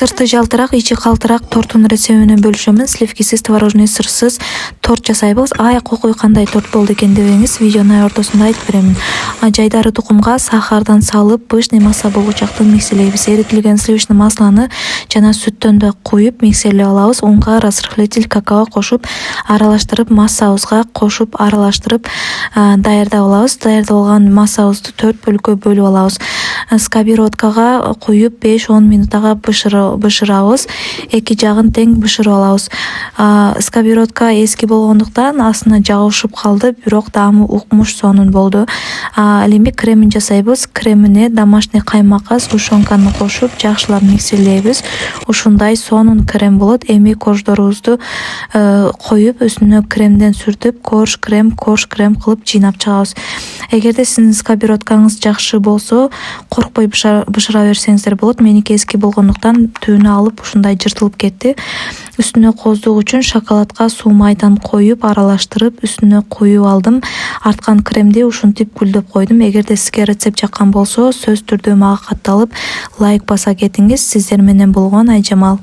Сырты жалтырақ, ичи калтыраак тортун рецебине бөлүшөмүн. Сливкисиз, творожный сырсыз торт жасайбыз. Кокуй кандай торт болду экен дебеңиз, видеонун ортосунда айтып беремин. Жайдары тукумга сахардан салып, вишня масса болгучактан миксерлейбиз. Эритилген сливочный масланы жана сүттөн да куюп миксерлеп алабыз. Унга разрыхлитель какао кошуп, аралаштырып, массабызга кошуп, аралаштырып даярдап алабыз. Даярдап алган массабызды 4 бөлүккө бөлүп алабыз. Сковородкага куюп 5-10 минутага бышырабыз. Эки жагын тең бышырып алабыз. Сковородка эски болгондуктан астына жабышып калды, бирок даамы укмуш сонун болду. Ал эми кремин жасайбыз. Кремине домашний каймакка сгущенканы кошуп, жакшылап миксерлейбиз. Ушундай сонун крем болот. Эми корждорубузду коюп, үстүнө кремден сүртүп, корж крем кылып жыйнап чыгабыз. Эгерде сиздин сковородкаңыз жакшы болсо, коркпой бышыра берсеңиздер болот. Меники эски болгондуктан түбүнө алып ушундай жыртылып кетти. Үстүнө кооздук үчүн шоколадка суу майдан коюп, аралаштырып, үстүнө куюп алдым. Арткан кремди ушинтип гүлдөп койдум. Эгерде сизге рецепт жаккан болсо, сөзсүз түрдө мага катталып, лайк баса кетиңиз. Сиздер менен болгон Айжамал.